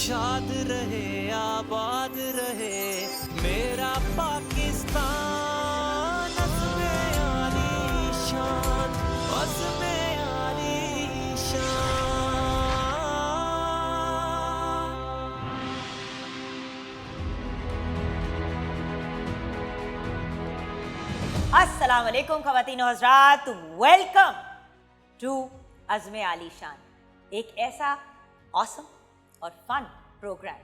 शाद रहे आबाद रहे मेरा पाकिस्तान, अज़्मे आलीशान, अज़्मे आलीशान। अस्सलाम वालेकुम ख़वातीन और हज़रात, वेलकम टू अज़्मे आलीशान, एक ऐसा ऑसम और फन प्रोग्राम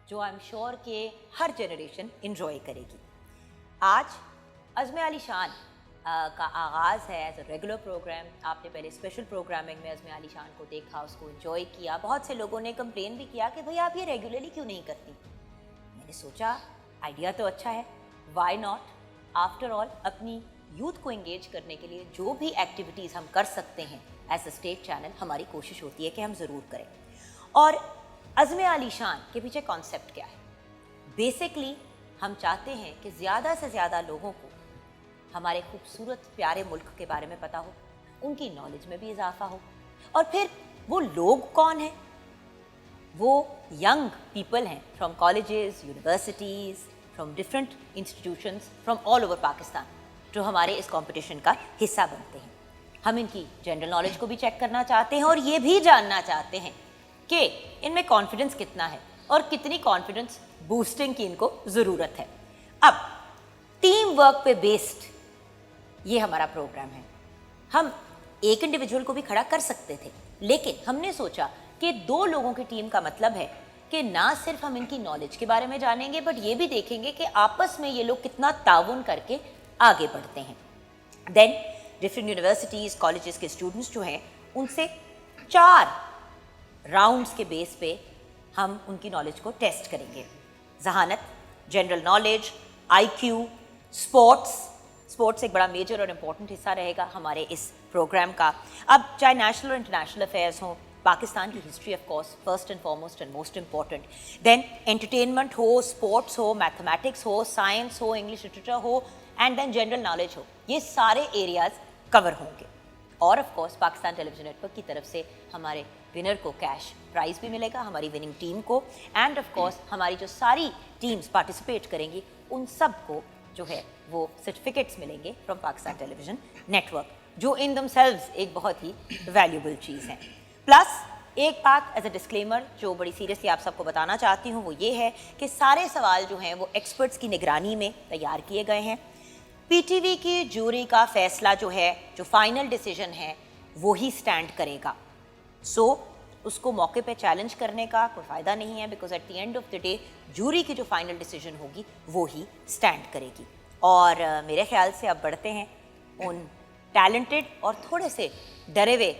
जो आई एम श्योर कि हर जनरेशन इंजॉय करेगी। आज अज़्मे आलीशान का आगाज़ है एज अ रेगुलर प्रोग्राम। आपने पहले स्पेशल प्रोग्रामिंग में अज़्मे आलीशान को देखा, उसको इंजॉय किया। बहुत से लोगों ने कंप्लेन भी किया कि भाई आप ये रेगुलरली क्यों नहीं करती। मैंने सोचा आइडिया तो अच्छा है, वाई नॉट। आफ्टर ऑल अपनी यूथ को एंगेज करने के लिए जो भी एक्टिविटीज़ हम कर सकते हैं एज अ स्टेट चैनल, हमारी कोशिश होती है कि हम ज़रूर करें। और अज़्मे आलीशान के पीछे कॉन्सेप्ट क्या है? बेसिकली हम चाहते हैं कि ज़्यादा से ज़्यादा लोगों को हमारे खूबसूरत प्यारे मुल्क के बारे में पता हो, उनकी नॉलेज में भी इजाफा हो। और फिर वो लोग कौन हैं? वो यंग पीपल हैं from colleges, universities, from different institutions from all over Pakistan, जो हमारे इस कंपटीशन का हिस्सा बनते हैं। हम इनकी जनरल नॉलेज को भी चेक करना चाहते हैं और ये भी जानना चाहते हैं कि इनमें कॉन्फिडेंस कितना है और कितनी कॉन्फिडेंस बूस्टिंग की इनको ज़रूरत है। अब टीम वर्क पे बेस्ड ये हमारा प्रोग्राम है। हम एक इंडिविजुअल को भी खड़ा कर सकते थे, लेकिन हमने सोचा कि दो लोगों की टीम का मतलब है कि ना सिर्फ हम इनकी नॉलेज के बारे में जानेंगे, बट ये भी देखेंगे कि आपस में ये लोग कितना ताउन करके आगे बढ़ते हैं। देन डिफरेंट यूनिवर्सिटीज़, कॉलेजेस के स्टूडेंट्स जो हैं, उनसे 4 राउंड्स के बेस पे हम उनकी नॉलेज को टेस्ट करेंगे। जहानत, जनरल नॉलेज, IQ, स्पोर्ट्स एक बड़ा मेजर और इम्पॉर्टेंट हिस्सा रहेगा हमारे इस प्रोग्राम का। अब चाहे नेशनल और इंटरनेशनल अफेयर्स हों, पाकिस्तान की history of course first and foremost and most important, then entertainment हो, स्पोर्ट्स हो, मैथमेटिक्स हो, साइंस हो, इंग्लिश लिटरेचर हो, एंड देन जनरल नॉलेज हो, ये सारे एरियाज कवर होंगे। और of course Pakistan television network की तरफ से हमारे विनर को कैश प्राइज़ भी मिलेगा, हमारी विनिंग टीम को, एंड ऑफ कोर्स हमारी जो सारी टीम्स पार्टिसिपेट करेंगी उन सब को जो है वो सर्टिफिकेट्स मिलेंगे फ्रॉम पाकिस्तान टेलीविजन नेटवर्क, जो इन दमसेल्व्स एक बहुत ही वैल्यूबल चीज़ है। प्लस एक बात एज अ डिस्क्लेमर जो बड़ी सीरियसली आप सबको बताना चाहती हूँ, वो ये है कि सारे सवाल जो हैं वो एक्सपर्ट्स की निगरानी में तैयार किए गए हैं। PTV की जूरी का फैसला जो है, जो फाइनल डिसीजन है, वो ही स्टैंड करेगा। सो उसको मौके पे चैलेंज करने का कोई फ़ायदा नहीं है, because at the end of the day jury की जो फाइनल डिसीजन होगी वो ही स्टैंड करेगी। और मेरे ख्याल से अब बढ़ते हैं उन टैलेंटेड और थोड़े से डरे हुए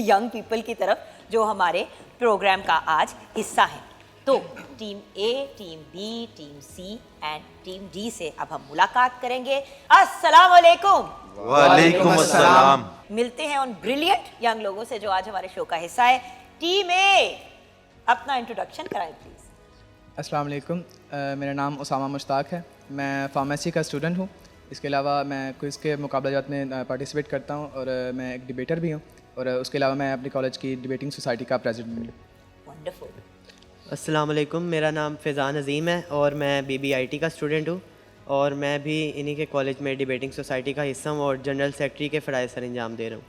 यंग पीपल की तरफ जो हमारे प्रोग्राम का आज हिस्सा है। तो team A, team B, team C and team D से अब हम मुलाकात करेंगे। अस्सलाम वालेकुम। वालेकुम अस्सलाम। मिलते हैं उन ब्रिलियंट यंग लोगों से जो आज हमारे शो का हिस्सा है। टीम A, अपना इंट्रोडक्शन कराएं प्लीज़। अस्सलाम वालेकुम। मेरा नाम उसामा मुश्ताक है। मैं फार्मेसी का स्टूडेंट हूँ। इसके अलावा मैं क्विज़ के मुकाबलात में पार्टिसिपेट करता हूँ और मैं एक डिबेटर भी हूँ, और उसके अलावा मैं अपनी कॉलेज की डिबेटिंग सोसाइटी का प्रेसिडेंट हूँ। वंडरफुल। अस्सलाम वालेकुम, मेरा नाम फ़ैज़ान अज़ीम है और मैं BBIT का स्टूडेंट हूँ, और मैं भी इन्हीं के कॉलेज में डिबेटिंग सोसाइटी का हिस्सा हूँ और जनरल सेक्रेटरी के फ़राइज़ सर अंजाम दे रहा हूँ।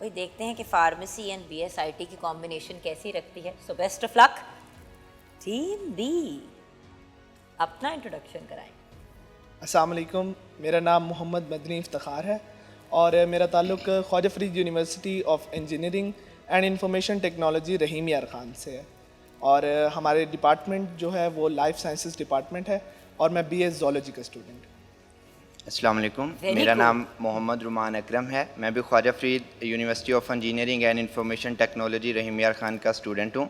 वही देखते हैं कि फार्मेसी एंड BSIT की कॉम्बिनेशन कैसी रखती है। So best of luck. Team B, अपना इंट्रोडक्शन कराएं। अस्सलाम वालेकुम, मेरा नाम मोहम्मद मदनी इफ्तिखार है और मेरा ताल्लुक़ Khwaja Farid university of engineering and information technology Rahim Yar Khan से है, और हमारे डिपार्टमेंट जो है वो लाइफ साइंसेस डिपार्टमेंट है, और मैं BS ज़ूलॉजी का स्टूडेंट हूँ। अस्सलाम वालेकुम, Very मेरा cool. नाम मोहम्मद रुमान अकरम है। मैं भी Khwaja Farid university of engineering and information technology Rahim Yar Khan का स्टूडेंट हूँ।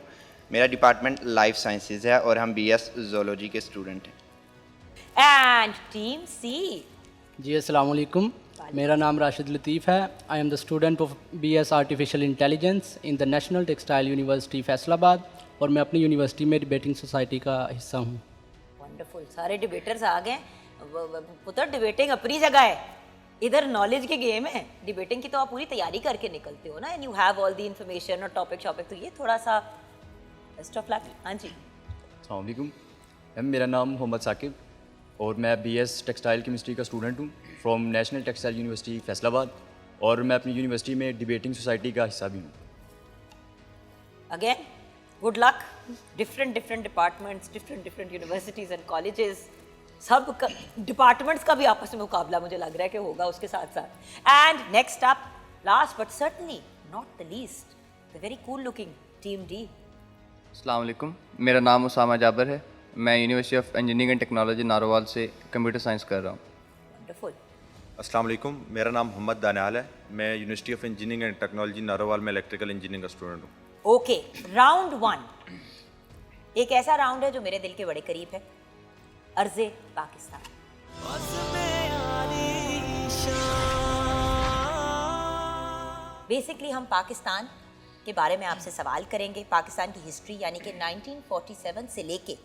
मेरा डिपार्टमेंट लाइफ साइंसेस है और हम BS ज़ूलॉजी के स्टूडेंट हैं। एंड टीम C, जी अस्सलाम वालेकुम, मेरा नाम राशिद लतीफ़ है। I am the student of BS artificial intelligence in the national textile university Faisalabad, और मैं अपनी यूनिवर्सिटी में डिबेटिंग सोसाइटी का हिस्सा हूँ। वंडरफुल, सारे डिबेटर्स आ गए। पुत्र डिबेटिंग अपनी जगह है, इधर नॉलेज के गेम है। डिबेटिंग की तो आप पूरी तैयारी करके निकलते हो ना, and you have all the information और टॉपिक शॉपिक, तो ये थोड़ा सा बेस्ट ऑफ लक। हाँ जी, अस्सलाम वालेकुम मैम, मेरा नाम मोहम्मद साकिब और मैं बीएस टेक्सटाइल केमिस्ट्री का स्टूडेंट हूँ from national textile university Faisalabad, और मैं अपनी यूनिवर्सिटी में डिबेटिंग सोसाइटी का हिस्सा भी हूँ। Again good luck. Different departments, different universities and colleges, सब डिपार्टमेंट्स का भी आपस में मुकाबला मुझे लग रहा है कि होगा उसके साथ साथ। And next up, last but certainly not the least, the very cool looking team D. अस्सलाम वालेकुम, मेरा नाम उसामा जाबर है। मैं university of engineering and technology Narowal से कंप्यूटर साइंस कर रहा हूँ। वंडरफुल। अस्सलाम वालेकुम, मेरा नाम मोहम्मद दानियाल है। मैं university of engineering and technology Narowal में इलेक्ट्रिकल इंजीनियरिंग का स्टूडेंट हूँ। ओके, राउंड 1 एक ऐसा राउंड है जो मेरे दिल के बड़े करीब है, अर्ज़े पाकिस्तान। बेसिकली हम पाकिस्तान के बारे में आपसे सवाल करेंगे, पाकिस्तान की हिस्ट्री यानी कि 1947 से लेके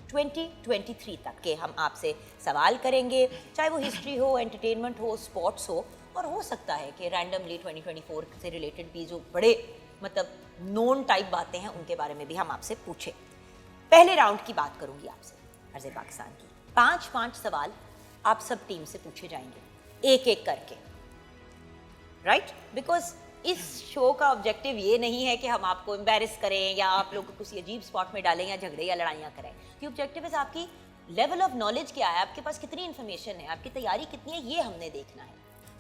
2023 तक के हम आपसे सवाल करेंगे, चाहे वो हिस्ट्री हो, एंटरटेनमेंट हो, स्पोर्ट्स हो, और हो सकता है कि रैंडमली 2024 से रिलेटेड भी जो बड़े मतलब नोन टाइप बातें हैं उनके बारे में भी हम आपसे पूछें। पहले राउंड की बात करूंगी आपसे, अर्ज़े पाकिस्तान की। 5 सवाल आप सब टीम से पूछे जाएंगे एक एक करके, राइट? बिकॉज इस शो का ऑब्जेक्टिव ये नहीं है कि हम आपको एम्बैरेस करें या आप लोग को किसी अजीब स्पॉट में डालें या झगड़े या लड़ाइयाँ करें। दी ऑब्जेक्टिव इज आपकी लेवल ऑफ नॉलेज क्या है, आपके पास कितनी इन्फॉर्मेशन है, आपकी तैयारी कितनी है, ये हमने देखना है।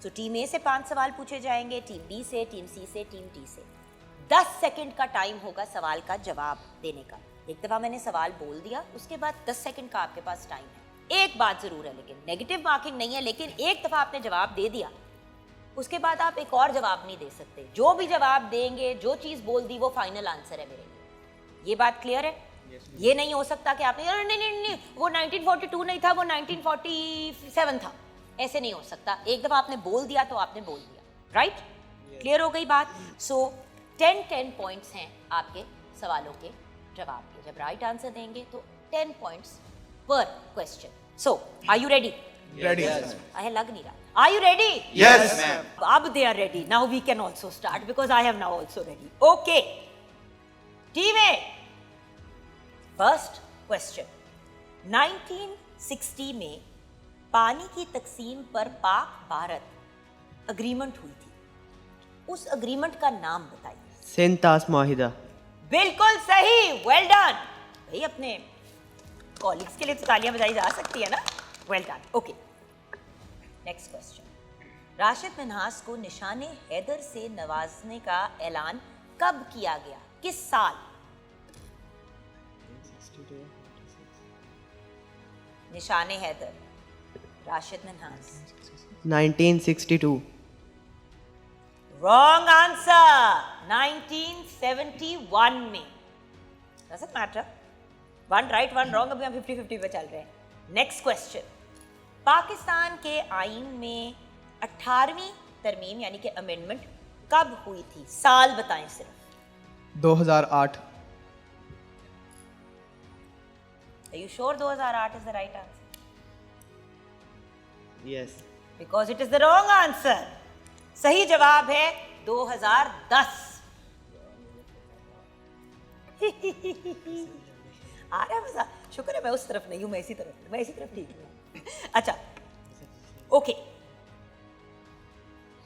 सो टीम ए से 5 सवाल पूछे जाएंगे, टीम बी से, टीम सी से, टीम डी से। 10 सेकंड का टाइम होगा सवाल का जवाब देने का। एक दफ़ा मैंने सवाल बोल दिया, उसके बाद 10 सेकंड का आपके पास टाइम है। एक बात ज़रूर है, लेकिन नेगेटिव मार्किंग नहीं है, लेकिन एक दफ़ा आपने जवाब दे दिया, उसके बाद आप एक और जवाब नहीं दे सकते। जो भी जवाब देंगे, जो चीज़ बोल दी, वो फाइनल आंसर है मेरे लिए। ये बात क्लियर है? ये नहीं हो सकता कि आपने नहीं, वो 1942 नहीं था, वो 1947 था, ऐसे नहीं हो सकता। एक दफ़ा आपने बोल दिया तो आपने बोल दिया, राइट? क्लियर हो गई बात? सो 10 पॉइंट्स हैं आपके सवालों के जवाब के। जब राइट आंसर देंगे तो 10 पॉइंट्स पर question. So are you ready? Ready. आई लग नहीं रहा। Are you ready? Yes, ma'am. अब they are ready. Now we can also start because I am now also ready. Okay. Team A. First question. 1960 में पानी की तकसीम पर पाक भारत अग्रीमेंट हुई थी। उस अग्रीमेंट का नाम बताइए। सिंतास माहिदा। बिल्कुल सही, वेल डन। भाई अपने कॉलीग्स के लिए तो तालियां बजाई जा सकती है ना? Well done. Okay, next question. Rashid Minhas को निशाने हैदर से नवाजने का ऐलान कब किया गया, किस साल? निशाने हैदर, राशिद मिन्हास। 1962। रॉन्ग आंसर, 1971 में। डजंट मैटर, 1 राइट 1 रॉन्ग, अभी हम 50-50 पे चल रहे हैं। Next question. पाकिस्तान के आईन में 18वीं तरमीम यानी कि अमेंडमेंट कब हुई थी, साल बताएं सिर्फ। 2008। Are you sure 2008 is the right answer? Yes. Because it is the wrong answer. सही जवाब है 2010। आ रहा है मजा? शुक्र है मैं उस तरफ नहीं हूं, मैं इसी तरफ ठीक हूँ। अच्छा, ओके,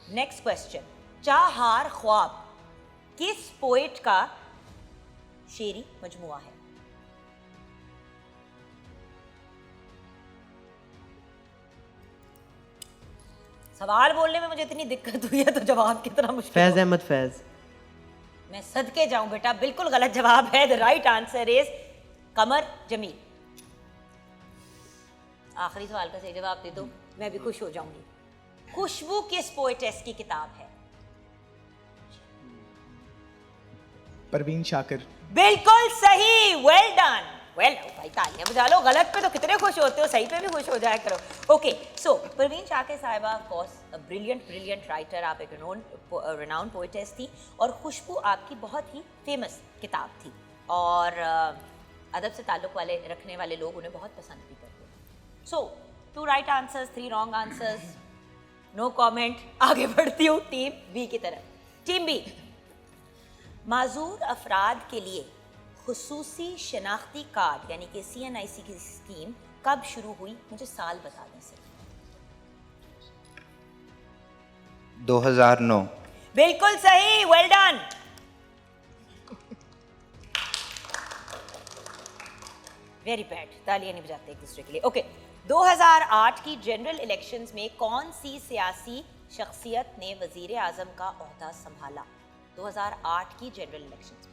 नेक्स्ट क्वेश्चन। चाहार ख्वाब किस पोएट का शेरी मजमुआ है? सवाल बोलने में मुझे इतनी दिक्कत हुई है तो जवाब कितना मुश्किल। फैज़ अहमद फैज़। मैं सदके जाऊं बेटा, बिल्कुल गलत जवाब है। द राइट आंसर इज कमर जमील। आखिरी सवाल का सही जवाब दे दो, मैं भी खुश हो जाऊंगी। खुशबू किस पोएटेस की किताब है? परवीन शाकिर। बिल्कुल सही, वेल डन। वेल भाई तालियां बजा लो, गलत पे तो कितने खुश होते हो, सही पे भी खुश हो जाया करो। ओके, सो परवीन शाकिर साहिबा ऑफ कोर्स ब्रिलियंट राइटर, आप एक रिनाउंड पोएटेस थी, और खुशबू आपकी बहुत ही फेमस किताब थी, और अदब से ताल्लुक़ वाले रखने वाले लोग उन्हें बहुत पसंद भी करते थे। So 2 right answers, 3 wrong answers, no comment. आगे बढ़ती हूँ टीम बी की तरफ। टीम बी, माजूर अफराद के लिए खुसूसी शनाख्ती कार्ड यानी कि CNIC की स्कीम कब शुरू हुई? मुझे साल बता दें सिर्फ। 2009। बिल्कुल सही, वेल डन। वेरी बैड, तालियां नहीं बजाते एक दूसरे के लिए। ओके, 2008 की जनरल इलेक्शंस में कौन सी सियासी शख्सियत ने वजीर आजम का ओहदा संभाला? 2008 की जनरल इलेक्शंस में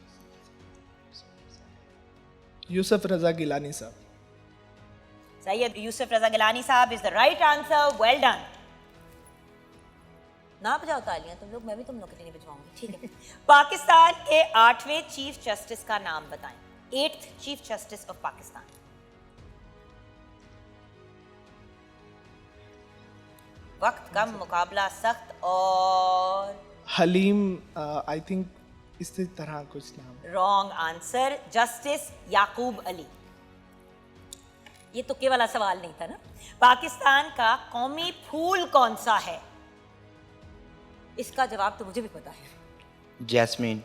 यूसुफ रज़ा गिलानी साहब। सैयद यूसुफ रज़ा गिलानी साहब is the right answer, well done. ना बजाओ तालियां तुम लोग, मैं भी तुम लोग के लिए नहीं बजवाऊंगी, ठीक है। पाकिस्तान के 8वें चीफ जस्टिस का नाम बताएं। 8th chief justice of Pakistan. वक्त कम, मुकाबला सख्त और हलीम आई थिंक इसी तरह कुछ नाम। रॉन्ग आंसर, जस्टिस याकूब अली। ये तुक्के वाला सवाल नहीं था ना। पाकिस्तान का कौमी फूल कौन सा है? इसका जवाब तो मुझे भी पता है। जैस्मीन।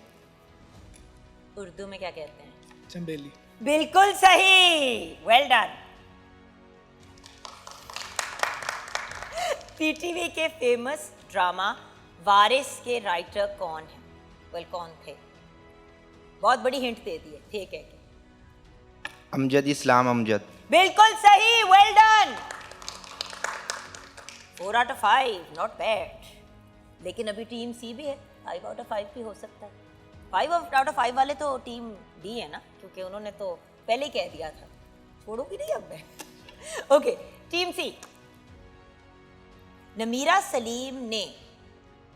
उर्दू में क्या कहते हैं? चंबेली। बिल्कुल सही, वेल डन। पीटीवी के फेमस ड्रामा वारिस के राइटर कौन है? वेल, कौन थे? बहुत बड़ी हिंट दे दी है, ठीक है। अमजद इस्लाम अमजद। बिल्कुल सही, well done. 4 out of 5, not bad. लेकिन अभी टीम सी भी है, 5 out of 5 भी हो सकता है। 5 out of 5 वाले तो टीम डी है ना, क्योंकि उन्होंने तो पहले ही कह दिया था। छोड़ोगी नहीं अब मैं। ओके, टीम सी। नमीरा सलीम ने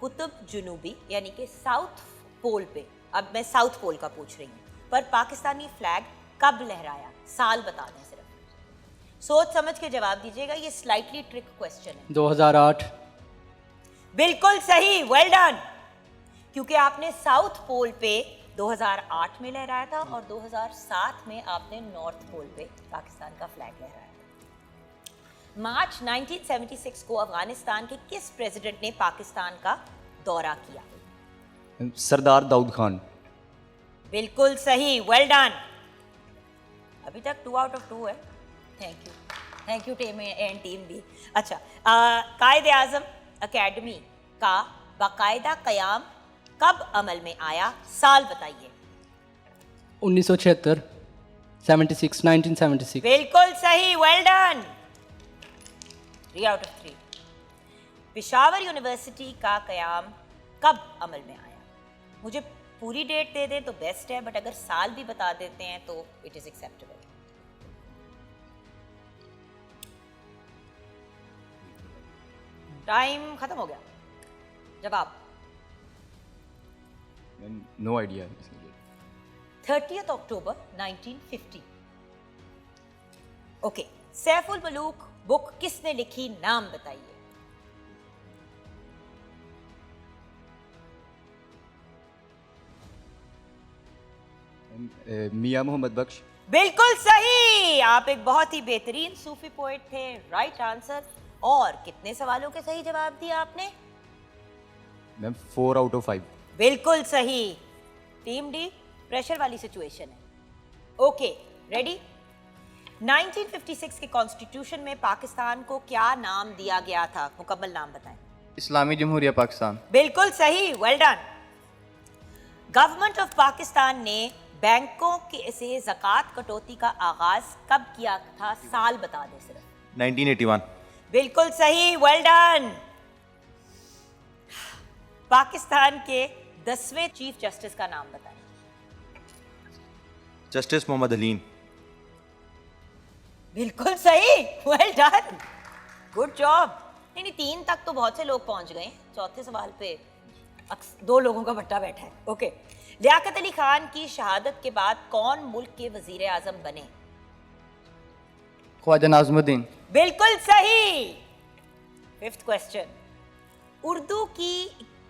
कुतुब जुनूबी यानी कि साउथ पोल पे, अब मैं साउथ पोल का पूछ रही हूँ, पर पाकिस्तानी फ्लैग कब लहराया? साल बता दें सिर्फ। सोच समझ के जवाब दीजिएगा, ये स्लाइटली ट्रिक क्वेश्चन है। 2008। बिल्कुल सही, वेल डन। क्योंकि आपने साउथ पोल पे 2008 में लहराया था और 2007 में आपने नॉर्थ पोल पे पाकिस्तान का फ्लैग लहराया था। मार्च 1976 को अफगानिस्तान के किस प्रेसिडेंट ने पाकिस्तान का दौरा किया? सरदार दाऊद खान। बिल्कुल सही, वेल डन। अभी तक 2 out of 2 है। Thank you team A and team B. अच्छा, कायदे आजम अकेडमी का बाकायदा कयाम कब अमल में आया? साल बताइए। 1976। 1976। बिल्कुल सही, well done. 3 out of 3। Peshawar university का कयाम कब अमल में आया? मुझे पूरी डेट दे दें तो बेस्ट है, बट अगर साल भी बता देते हैं तो इट इज एक्सेप्टेबल। टाइम खत्म हो गया। जवाब? No idea. 30th October 1950। Okay, Saiful Malook book किसने लिखी? नाम बताइए। मियां मोहम्मद बख्श। बिल्कुल सही, आप एक बहुत ही बेहतरीन सूफी पोएट थे। Right answer. और कितने सवालों के सही जवाब दिए आपने? Ma'am 4 out of 5। बिल्कुल सही। टीम डी, प्रेशर वाली सिचुएशन है। Okay, ready? 1956 के कॉन्स्टिट्यूशन में पाकिस्तान को क्या नाम दिया गया था? मुकम्मल नाम बताएं। इस्लामी जमहूरिया पाकिस्तान। बिल्कुल सही, well done. Government of Pakistan ने बैंकों के से ज़कात कटौती का आगाज कब किया था? साल बता दें सिर्फ। 1981। बिल्कुल सही, वेल डन। पाकिस्तान के 10वें चीफ जस्टिस का नाम बताएं। जस्टिस मोहम्मद हलीम। बिल्कुल सही, वेल डन, गुड जॉब। नहीं, 3 तक तो बहुत से लोग पहुंच गए, चौथे सवाल पे 2 लोगों का बट्टा बैठा है। ओके, लियाकत अली खान की शहादत के बाद कौन मुल्क के वजीर आजम बने? ख्वाजा नाज़मुद्दीन। बिल्कुल सही। 5th क्वेश्चन, उर्दू की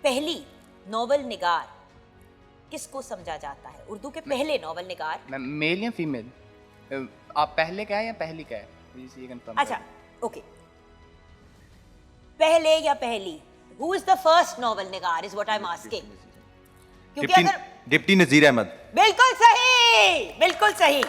पहली नोवेल निगार किसको समझा जाता है? उर्दू के पहले नोवेल निगार। मेल या फीमेल? आप पहले क्या है या पहली क्या है? ये कंफर्म। अच्छा, ओके, पहले या पहली? Who is the first novel Nigar is what I am asking. क्योंकि अगर डिप्टी नजीर अहमद। बिल्कुल सही, बिल्कुल सही।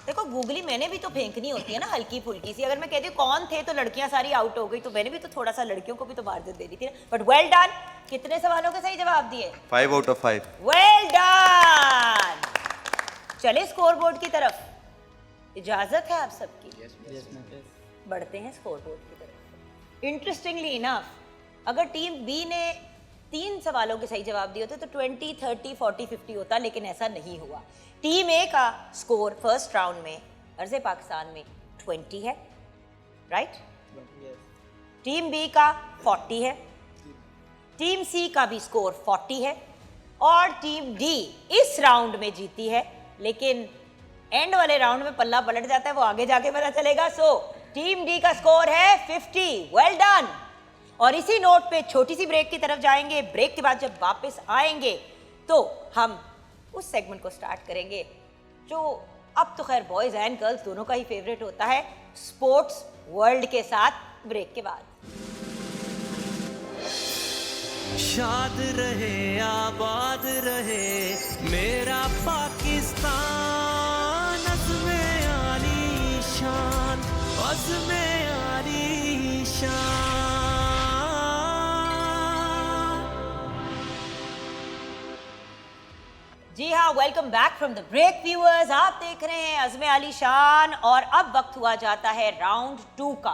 देखो गूगली मैंने भी तो फेंकनी होती है ना हल्की फुल्की सी। अगर मैं कहती हूँ कौन थे तो लड़कियां सारी आउट हो गई, तो मैंने भी तो थोड़ा सा लड़कियों को भी तो मार्जिन देनी थी ना। But well done. कितने सवालों के सही जवाब दिए? 5 out of 5। Well done. चले स्कोर बोर्ड की तरफ, इजाजत है आप सबकी। बढ़ते हैं स्कोर बोर्ड की तरफ। इंटरेस्टिंगली इनफ, अगर टीम बी ने 3 सवालों के सही जवाब दिए होते तो 20, 30, 40, 50 होता, लेकिन ऐसा नहीं हुआ। टीम ए का स्कोर फर्स्ट राउंड में अर्ज़े पाकिस्तान में 20 है, राइट? टीम बी का 40 है, टीम सी का भी स्कोर 40 है, और टीम डी इस राउंड में जीती है, लेकिन एंड वाले राउंड में पल्ला पलट जाता है, वो आगे जाके पता चलेगा। सो टीम डी का स्कोर है 50। Well done. और इसी नोट पे छोटी सी ब्रेक की तरफ जाएंगे। ब्रेक के बाद जब वापस आएंगे तो हम उस सेगमेंट को स्टार्ट करेंगे जो अब तो खैर बॉयज एंड गर्ल्स दोनों का ही फेवरेट होता है, स्पोर्ट्स वर्ल्ड के साथ ब्रेक के बाद। शाद रहे आबाद रहे मेरा पाकिस्तान, अज़्मे आली शान, अज़्मे आली शान। जी हाँ, welcome back from the break viewers. आप देख रहे हैं अज़्मे आली शान और अब वक्त हुआ जाता है राउंड 2 का।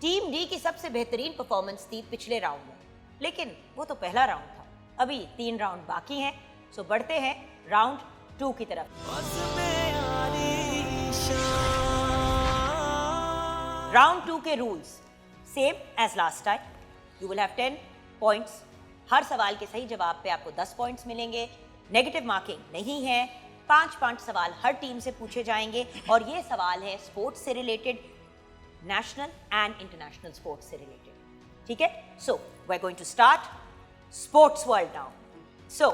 टीम डी की सबसे बेहतरीन परफॉर्मेंस थी पिछले राउंड में, लेकिन वो तो पहला राउंड था, अभी 3 राउंड बाकी हैं। सो बढ़ते हैं राउंड 2 की तरफ। राउंड 2 के rules same as last time. You will have 10 points. हर सवाल के सही जवाब पे आपको 10 पॉइंट्स मिलेंगे। नेगेटिव मार्किंग नहीं है। 5 सवाल हर टीम से पूछे जाएंगे और ये सवाल है स्पोर्ट्स से related, national and international sports से रिलेटेड। ठीक है? So we are going to start sports world now. So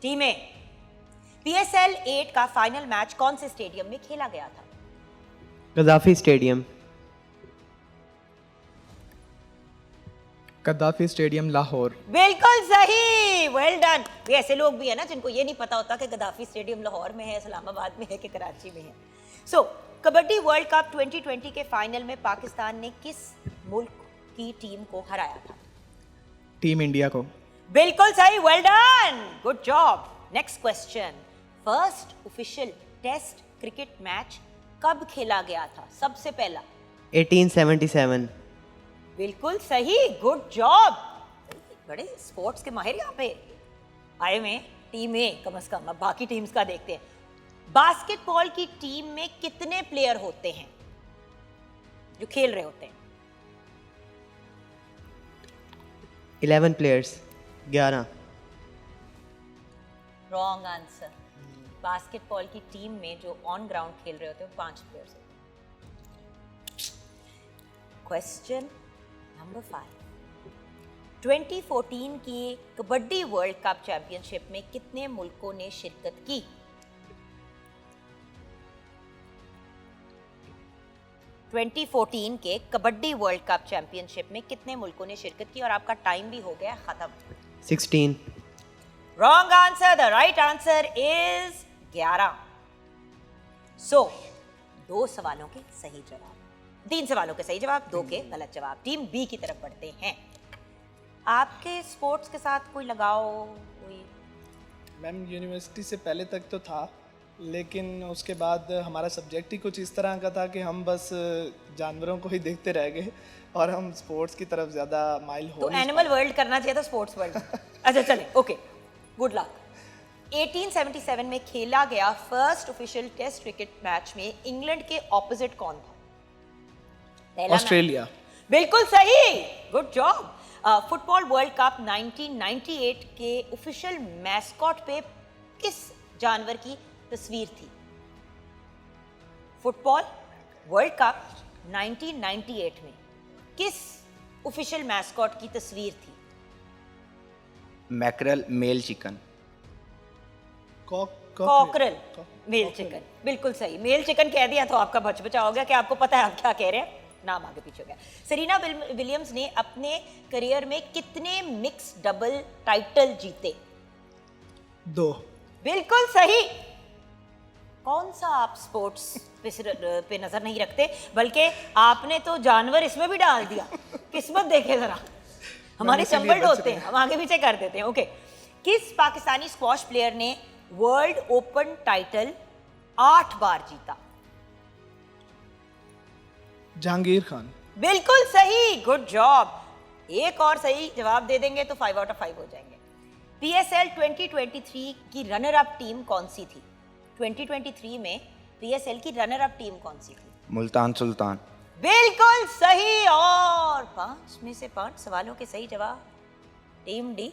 team A, PSL 8 का फाइनल मैच कौन से स्टेडियम में खेला गया था? Gaddafi stadium. Gaddafi stadium Lahore. बिल्कुल सही। Well done. ये ऐसे लोग भी है ना जिनको ये नहीं पता होता कि गद्दाफी स्टेडियम लाहौर में है, इस्लामाबाद में है कि कराची में है। सो कबड्डी वर्ल्ड कप 2020 के फाइनल में पाकिस्तान ने किस मुल्क की टीम को हराया था? टीम इंडिया को। बिल्कुल सही। Well done, good job. Next question, first official test cricket match कब खेला गया था सबसे पहला? 1877। बिल्कुल सही, गुड जॉब। बड़े स्पोर्ट्स के माहिर यहाँ पे आए हुए हैं। टीम ए कम से कम, अब बाकी टीम्स का देखते हैं। बास्केटबॉल की टीम में कितने प्लेयर होते हैं जो खेल रहे होते हैं? 11 प्लेयर्स। 11। Wrong answer. बास्केटबॉल की टीम में जो ऑन ग्राउंड खेल रहे होते हैं 5 प्लेयर्स होते हैं। क्वेश्चन नंबर 5, 2014 की कबड्डी वर्ल्ड कप चैंपियनशिप में कितने मुल्कों ने शिरकत की? के कबड्डी वर्ल्ड कप चैंपियनशिप में कितने मुल्कों ने शिरकत की? और आपका टाइम भी हो गया खत्म। 16। Wrong answer. The right answer is 11। सो 2 सवालों के सही जवाब, 3 सवालों के सही जवाब, 2 के गलत जवाब। टीम बी की तरफ बढ़ते हैं। आपके स्पोर्ट्स के साथ कोई लगाव? कोई? मैम यूनिवर्सिटी से पहले तक तो था, लेकिन उसके बाद हमारा सब्जेक्ट ही कुछ इस तरह का था कि हम बस जानवरों को ही देखते रह गए और हम स्पोर्ट्स की तरफ ज़्यादा माइल हो तो नहीं एनिमल पाए। वर्ल्ड करना चाहिए था, स्पोर्ट्स वर्ल्ड। अच्छा चले, ओके, गुड लक। 1877 में खेला गया first official test cricket match में इंग्लैंड के ऑपोजिट कौन था? ऑस्ट्रेलिया। बिल्कुल सही, good job. Football world cup 1998 के ऑफिशियल मैस्कॉट पे किस जानवर की तस्वीर थी? फुटबॉल वर्ल्ड कप 1998 में किस ऑफिशियल मैस्कॉट की तस्वीर थी? Mackerel male chicken. Cockerel male chicken. बिल्कुल सही। मेल चिकन कह दिया तो आपका बच बचा हो गया कि आपको पता है आप क्या कह रहे हैं, नाम आगे पीछे हो गया। सेरेना विलियम्स ने अपने करियर में कितने मिक्स डबल टाइटल जीते? 2। बिल्कुल सही। कौन सा आप स्पोर्ट्स पे नजर नहीं रखते, बल्कि आपने तो जानवर इसमें भी डाल दिया। किस्मत देखे जरा, हमारे चंबल होते हैं, हम आगे पीछे कर देते हैं। ओके, किस पाकिस्तानी स्क्वॉश प्लेयर ने वर्ल्ड ओपन टाइटल 8 बार जीता? जहांगीर खान। बिल्कुल सही, गुड जॉब। एक और सही जवाब दे देंगे तो 5 आउट ऑफ 5 हो जाएंगे। PSL 2023 की रनर अप टीम कौन सी थी? 2023 में PSL की रनर अप टीम कौन सी थी? मुल्तान सुल्तान। बिल्कुल सही, और 5 में से 5 सवालों के सही जवाब। टीम डी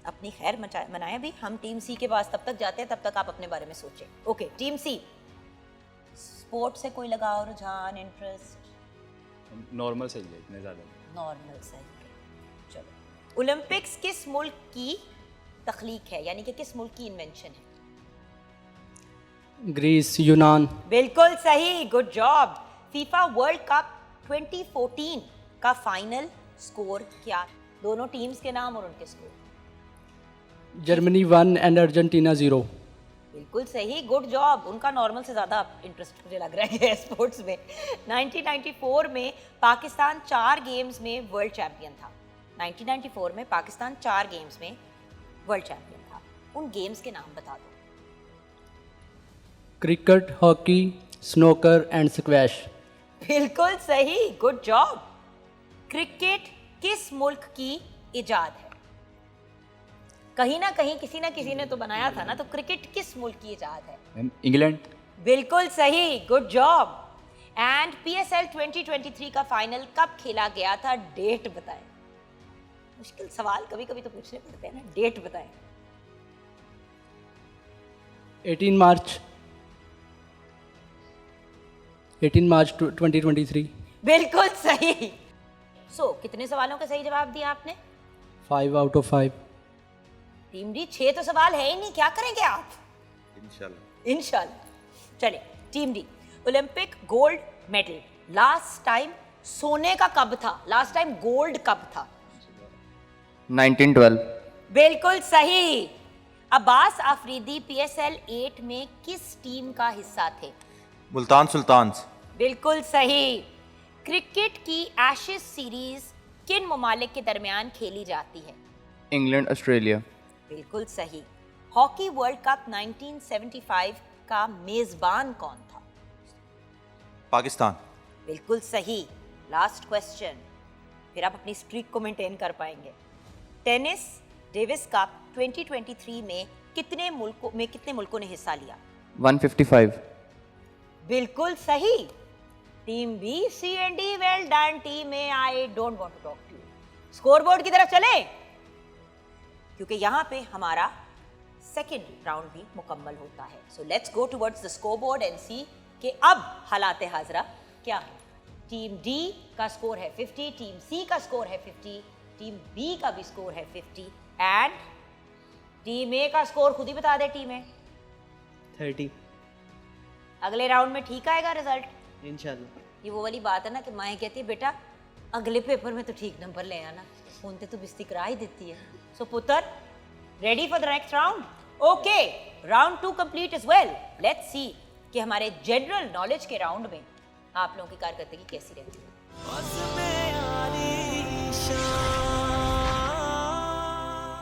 अपनी खैर मनाए भी, हम टीम सी के पास तब तक जाते हैं, तब तक आप अपने बारे में सोचें। ओके, टीम सी, स्पोर्ट से कोई लगाव, रुझान, इंटरेस्ट? नॉर्मल सही है, इतने ज़्यादा नॉर्मल सही है। चलो, ओलंपिक्स किस मुल्क की तख्लीक है, यानी कि किस मुल्क की इन्वेंशन है? ग्रीस, यूनान। बिल्कुल सही, good job. FIFA world cup 2014 का फाइनल स्कोर क्या? दोनों टीम्स के नाम और उनके स्कोर। Germany 1 and Argentina 0। बिल्कुल सही, गुड जॉब। उनका नॉर्मल से ज़्यादा इंटरेस्ट मुझे लग रहा है स्पोर्ट्स में। 1994 में पाकिस्तान 4 गेम्स में वर्ल्ड चैंपियन था। 1994 में पाकिस्तान 4 गेम्स में वर्ल्ड चैंपियन था। उन गेम्स के नाम बता दो। Cricket, hockey, snooker and squash. बिल्कुल सही, गुड जॉब। क्रिकेट किस मुल्क की इजाद है? कहीं ना कहीं किसी ना किसी ने तो बनाया था ना, तो क्रिकेट किस मुल्क की इजाद है? इंग्लैंड। बिल्कुल सही, गुड जॉब। एंड PSL 2023 का फाइनल कब खेला गया था? डेट बताएं। मुश्किल सवाल कभी कभी तो पूछने पड़ते हैं ना, डेट बताएं। 18 मार्च 2023। बिल्कुल सही। कितने सवालों के सही जवाब दिए आपने? 5 आउट ऑफ 5। टीम डी 6 तो सवाल है ही नहीं, क्या करेंगे आप? इंशाल्लाह। चले, team D, Olympic gold medal last time सोने का कब था? लास्ट टाइम गोल्ड कब था? 1912। बिल्कुल सही। अब्बास आफरीदी PSL 8 में किस टीम का हिस्सा थे? मुल्तान सुल्तान्स। बिल्कुल सही। क्रिकेट की एशेज सीरीज किन ममालिक के दरमियान खेली जाती है? England, Australia. बिल्कुल सही। हॉकी वर्ल्ड कप 1975 का मेजबान कौन था? पाकिस्तान। बिल्कुल सही। लास्ट क्वेश्चन, फिर आप अपनी स्ट्रीक को मेंटेन कर पाएंगे। टेनिस डेविस कप 2023 में कितने मुल्कों ने हिस्सा लिया? 155। बिल्कुल सही। Team B, C&D, well done. Team A, I don't want to talk to you. Scoreboard की तरफ चले, क्योंकि यहाँ पे हमारा सेकेंड राउंड भी मुकम्मल होता है। So let's go towards the scoreboard and see कि अब हालात हाजरा क्या है। टीम डी का स्कोर है 50, टीम सी का स्कोर है 50, टीम बी का भी स्कोर है 50 एंड टीम ए का स्कोर खुद ही बता दे। टीम ए 30। अगले राउंड में ठीक आएगा रिजल्ट इंशाल्लाह। ये वो वाली बात है ना कि माएँ कहती है बेटा अगले पेपर में तो ठीक नंबर ले आना, उनते तो बिस्ती करा ही देती है। सो पुत्र, ready for the next round? Okay, round 2 complete is well. Let's see कि हमारे जनरल नॉलेज के राउंड में आप लोगों की कारकर्दगी कैसी रहती है।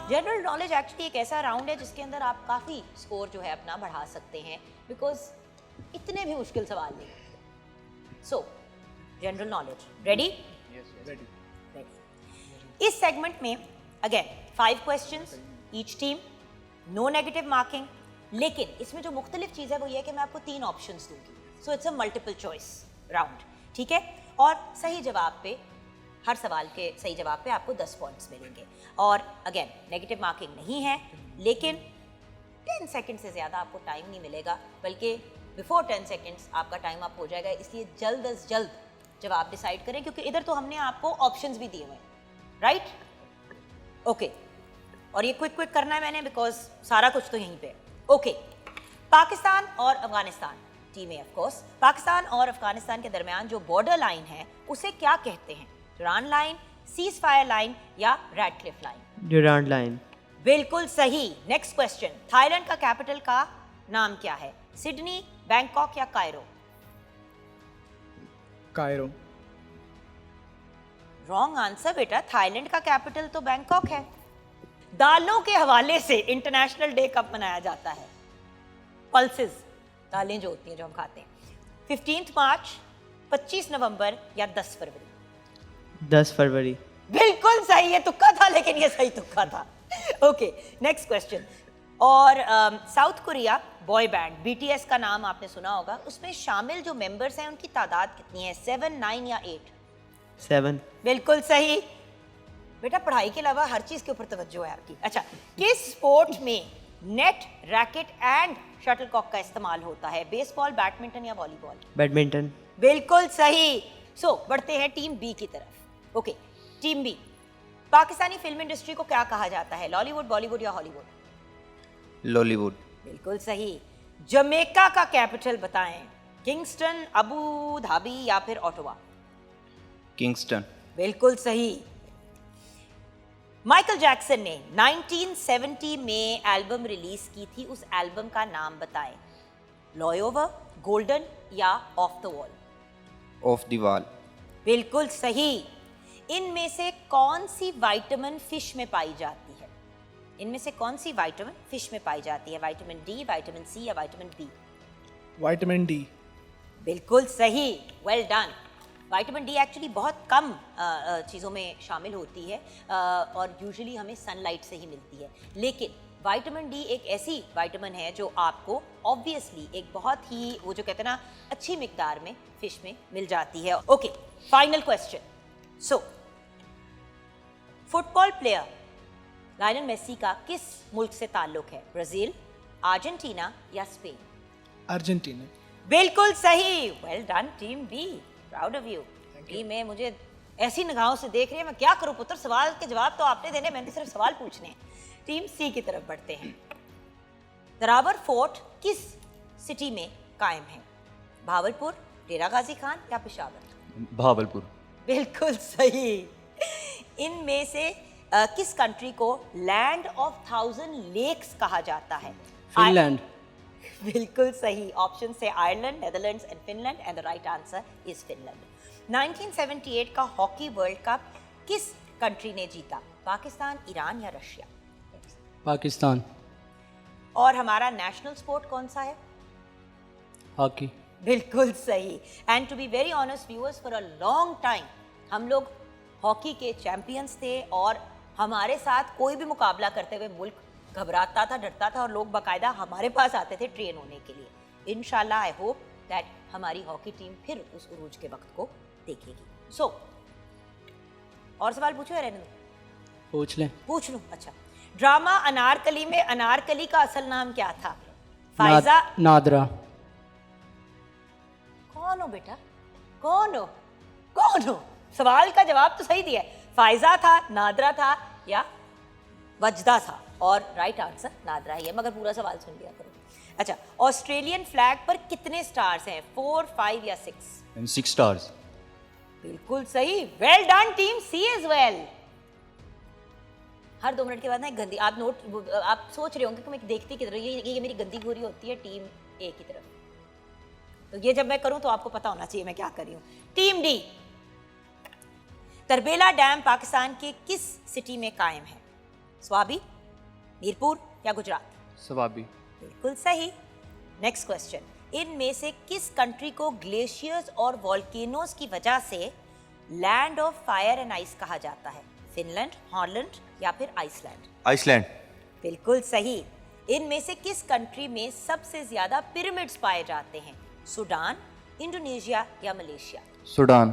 जनरल नॉलेज एक्चुअली एक ऐसा राउंड है जिसके अंदर आप काफ़ी स्कोर जो है अपना बढ़ा सकते हैं, बिकॉज इतने भी मुश्किल सवाल नहीं। So general knowledge, ready? Ready. इस सेगमेंट में again 5 questions each team, no negative marking, लेकिन इसमें जो मुख्तलिफ चीज़ है वो ये है कि मैं आपको 3 ऑप्शंस दूंगी। So it's a multiple choice round, ठीक है? और सही जवाब पे, हर सवाल के सही जवाब पे आपको 10 पॉइंट्स मिलेंगे। और अगेन नेगेटिव मार्किंग नहीं है, लेकिन 10 सेकेंड से ज़्यादा आपको टाइम नहीं मिलेगा, बल्कि बिफोर 10 सेकेंड्स आपका टाइम अप हो जाएगा। इसलिए जल्द अज जल्द जवाब डिसाइड करें, क्योंकि इधर तो हमने आपको ऑप्शंस भी दिए हुए हैं, राइट? ओके, और ये क्विक करना है मैंने, बिकॉज सारा कुछ तो यहीं पे। ओके, पाकिस्तान और Afghanistan, team A of course, Pakistan और अफगानिस्तान के दरमियान जो बॉर्डर लाइन है उसे क्या कहते हैं? Durand line, cease fire line या रैडक्लिफ लाइन? ड्यूरांड लाइन। बिल्कुल सही। नेक्स्ट क्वेश्चन, थाईलैंड का कैपिटल का नाम क्या है? सिडनी, बैंकॉक या कायरो? कायरो। रॉन्ग आंसर बेटा, थाईलैंड का कैपिटल तो बैंकॉक है। दालों के हवाले से इंटरनेशनल डे कब मनाया जाता है? पल्सेस, दालें जो होती हैं जो हम खाते हैं, 15 मार्च, 25 नवंबर या 10 फरवरी? 10 फरवरी। बिल्कुल सही है, तुक्का था लेकिन ये सही तुक्का था। Okay, next question. और South Korea boy band BTS का नाम आपने सुना होगा, उसमें शामिल जो मेंबर्स हैं उनकी तादाद कितनी है? 7, 9 या 8? 7। बिल्कुल सही बेटा, पढ़ाई के अलावा हर चीज के ऊपर तवज्जो है आपकी। अच्छा, किस स्पोर्ट में नेट, रैकेट एंड शटलकॉक का इस्तेमाल होता है? बेसबॉल, बैडमिंटन या वॉलीबॉल? बैडमिंटन। बिल्कुल सही। सो बढ़ते हैं टीम बी की तरफ। Okay, team B, Pakistani film industry को क्या कहा जाता है? लॉलीवुड, बॉलीवुड या हॉलीवुड? लॉलीवुड। बिल्कुल सही। जमैका का कैपिटल बताएं, किंगस्टन, अबू धाबी या फिर ओटावा? किंगस्टन। बिल्कुल सही। माइकल जैक्सन ने 1970 में एल्बम रिलीज की थी, उस एल्बम का नाम बताएं। लॉयोवर, गोल्डन या of the wall? Of the wall. बिल्कुल सही। इनमें से कौन सी विटामिन फिश में पाई जाती है? इनमें से कौन सी विटामिन फिश में पाई जाती है? विटामिन डी, विटामिन सी या विटामिन बी? Vitamin D. बिल्कुल सही, well done. Vitamin D actually बहुत कम चीज़ों में शामिल होती है और यूजुअली हमें सनलाइट से ही मिलती है, लेकिन विटामिन डी एक ऐसी विटामिन है जो आपको ऑब्वियसली एक बहुत ही, वो जो कहते हैं ना, अच्छी मिकदार में फिश में मिल जाती है। Okay, final question. So football player Lionel Messi का किस मुल्क से ताल्लुक है? ब्राजील, अर्जेंटीना या स्पेन? अर्जेंटीना। बिल्कुल सही, well done team B, proud of you. Team में मुझे ऐसी निगाहों से देख रही है, मैं क्या करूं पुत्र, सवाल के जवाब तो आपने देने, मैंने सिर्फ सवाल पूछने हैं। टीम सी की तरफ बढ़ते हैं। दरावर फोर्ट किस सिटी में कायम है? भावलपुर, डेरा गाजी खान या पेशावर? भावलपुर। बिल्कुल सही। इनमें से किस कंट्री को लैंड ऑफ 1000 लेक्स कहा जाता है? फिनलैंड। बिल्कुल सही। ऑप्शन से Ireland, Netherlands and Finland and the right answer is Finland. 1978 का हॉकी वर्ल्ड कप किस कंट्री ने जीता? पाकिस्तान, ईरान या रशिया? पाकिस्तान। और हमारा नेशनल स्पोर्ट कौन सा है? हॉकी। बिल्कुल सही। And to be very honest viewers, for a long time हम लोग हॉकी के चैंपियंस थे और हमारे साथ कोई भी मुकाबला करते हुए मुल्क घबराता था, डरता था और लोग बाकायदा हमारे पास आते थे ट्रेन होने के लिए। इंशाल्लाह आई होप दैट हमारी हॉकी टीम फिर उस उरूज के वक्त को देखेगी। सो और सवाल पूछो या रहने दो? पूछ लें। पूछ लूं? अच्छा, ड्रामा अनारकली में अनारकली का असल नाम क्या था? फायजा, नादरा। कौन हो बेटा, कौन हो, कौन हो? सवाल का जवाब तो सही दिया है। फायजा था, नादरा था या वजदा था? और राइट आंसर नादरा ही है, मगर पूरा सवाल सुन लिया करो। अच्छा, ऑस्ट्रेलियन फ्लैग पर कितने स्टार्स हैं? 4, 5 या 6? 6 स्टार्स। बिल्कुल सही, वेल डन टीम सी एज वेल। हर 2 मिनट के बाद ना एक गंदी, आप सोच रहे होंगे कि मैं देखती किधर, ये मेरी गंदी गोरी होती है टीम ए की तरफ, तो ये जब मैं करूं तो आपको पता होना चाहिए मैं क्या कर रही हूं। Team D, Tarbela dam Pakistan के किस सिटी में कायम है? स्वाबी, मीरपुर या गुजरात? स्वाबी। बिल्कुल सही। नेक्स्ट क्वेश्चन, इनमें से किस कंट्री को ग्लेशियर्स और वॉल्केनोज की वजह से land of fire and ice कहा जाता है? फिनलैंड, हॉलैंड या फिर आइसलैंड? आइसलैंड। बिल्कुल सही। इनमें से किस कंट्री में सबसे ज्यादा पिरामिड्स पाए जाते हैं? सूडान, इंडोनेशिया या मलेशिया? सूडान।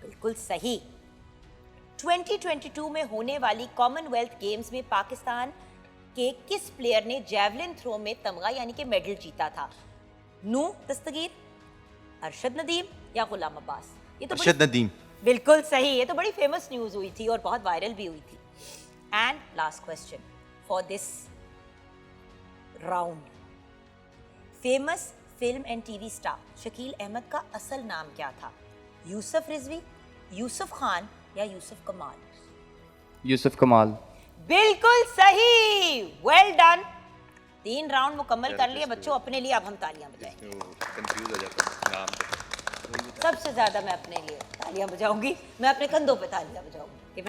बिल्कुल सही। 2022 में होने वाली कॉमनवेल्थ गेम्स में पाकिस्तान के किस प्लेयर ने जेवलिन थ्रो में तमगा यानी कि मेडल जीता था? नू दस्तगीर, अरशद नदीम या गुलाम अब्बास? ये तो अरशद नदीम। बिल्कुल सही। ये तो बड़ी फेमस न्यूज हुई थी और बहुत वायरल भी हुई थी। And last question for this round, famous film and TV star Shakeel Ahmed का असल नाम क्या था? यूसुफ रिजवी, यूसुफ खान या यूसुफ कमाल? यूसुफ कमाल। बिल्कुल सही, वेल डन। 3 राउंड मुकम्मल कर लिए बच्चों, अपने लिए अब हम तालियां बजाएंगे। कंफ्यूज हो जाता है नाम पे। सबसे ज्यादा मैं अपने लिए तालियां बजाऊंगी, मैं अपने कंधों पे तालियां बजाऊंगी कि